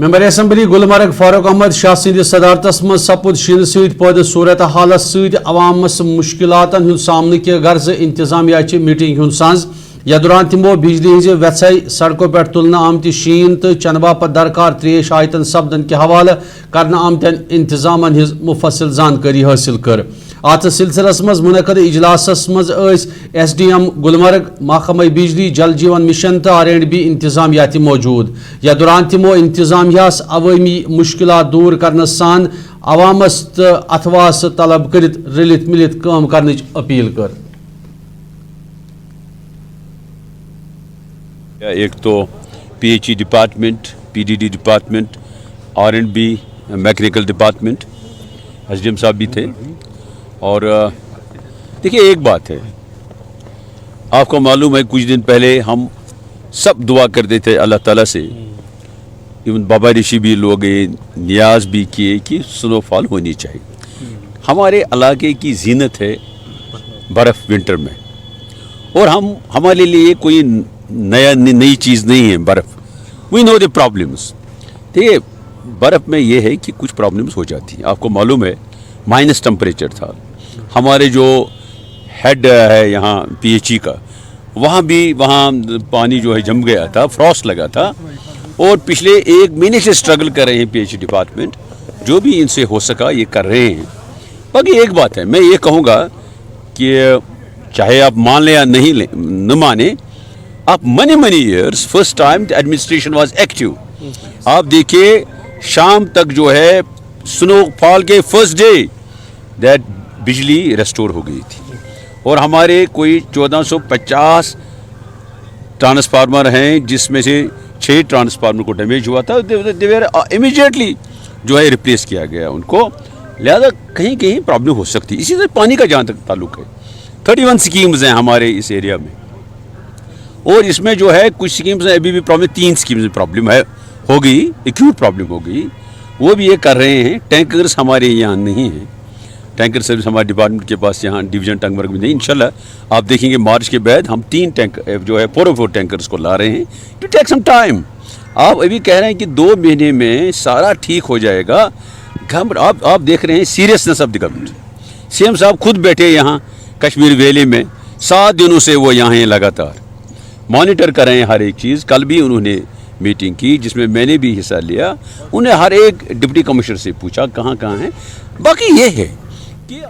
Member assembly Gulmarg Farooq Ahmad Shah सद सदारतस मं सपुद शीन सत पैद सूरत हालस सवामस मुश्किलातन हुंद सामने के गर्ज इंतजामिया मीटिंग हुंद सांज या दौरान तिमो बिजली हज वेथसई सड़कों पे तुलना आमत शीन तो चनबा पर दरकार त्रेश आयतन सपदन के हवाले कर आमतन इंतजामन हज मुफसिल जानकारी हासिल कर। अत सिलसिलस मज मुनक़द इजलासस मज SDM गुलमर्ग महकमा बिजली जल जीवन मिशन तो R&B इंतजामिया मौजूद। या दौरान तिमो इंतजामियास अवामी मुश्किलात दूर करने सान अवामस तो अथवास तलब कर रलित मिलित काम करने अपील कर। एक तो PHE department, PDD department, R&B mechanical department, SDM साहब भी थे। और देखिए एक बात है, आपको मालूम है कुछ दिन पहले हम सब दुआ करते थे अल्लाह ताला से, इवन बाबा ऋषि भी लोग नियाज भी किए कि स्नोफॉल होनी चाहिए। हमारे इलाके की जीनत है बर्फ़ विंटर में, और हमारे लिए कोई नई चीज़ नहीं है बर्फ़। We know the problems. देखिए बर्फ़ में ये है कि कुछ प्रॉब्लम्स हो जाती हैं। आपको मालूम है माइनस टेम्परेचर था। हमारे जो हेड है यहाँ PHE का, वहाँ पानी जो है जम गया था, फ्रॉस्ट लगा था, और पिछले 1 महीने से स्ट्रगल कर रहे हैं PHE डिपार्टमेंट। जो भी इनसे हो सका ये कर रहे हैं। बाकी एक बात है, मैं ये कहूँगा कि चाहे आप मान लें या न माने, आप many years first time administration was active. आप देखिए शाम तक जो है स्नोफॉल के फर्स्ट डे दैट बिजली रेस्टोर हो गई थी। और हमारे कोई 1450 ट्रांसफार्मर हैं, जिसमें से 6 ट्रांसफार्मर को डैमेज हुआ था। देवर इमीडिएटली जो है रिप्लेस किया गया उनको। लिहाजा कहीं कहीं प्रॉब्लम हो सकती है। इसी तरह पानी का जहाँ तक ताल्लुक है, 31 स्कीम्स हैं हमारे इस एरिया में, और इसमें जो है कुछ स्कीम्स हैं अभी भी प्रॉब्लम, 3 स्कीम्स में प्रॉब्लम है, हो गई एक्यूट प्रॉब्लम हो गई, वो भी ये कर रहे हैं। टैंकर्स हमारे यहाँ नहीं हैं, टैंकर सर्विस हमारे डिपार्टमेंट के पास यहाँ डिवीजन टंगमर्ग में नहीं। इंशाल्लाह आप देखेंगे मार्च के बाद हम 3 टैंकर जो है 404 टैंकर्स को ला रहे हैं। To take some time. आप अभी कह रहे हैं कि 2 महीने में सारा ठीक हो जाएगा। आप देख रहे हैं seriousness of the government. CM साहब खुद बैठे यहाँ कश्मीर वैली में, 7 दिनों से वो यहाँ हैं, लगातार मॉनिटर कर रहे हैं हर एक चीज़। कल भी उन्होंने मीटिंग की जिसमें मैंने भी हिस्सा लिया। उन्हें हर एक डिप्टी कमिश्नर से पूछा कहाँ कहाँ है। बाकी ये है कि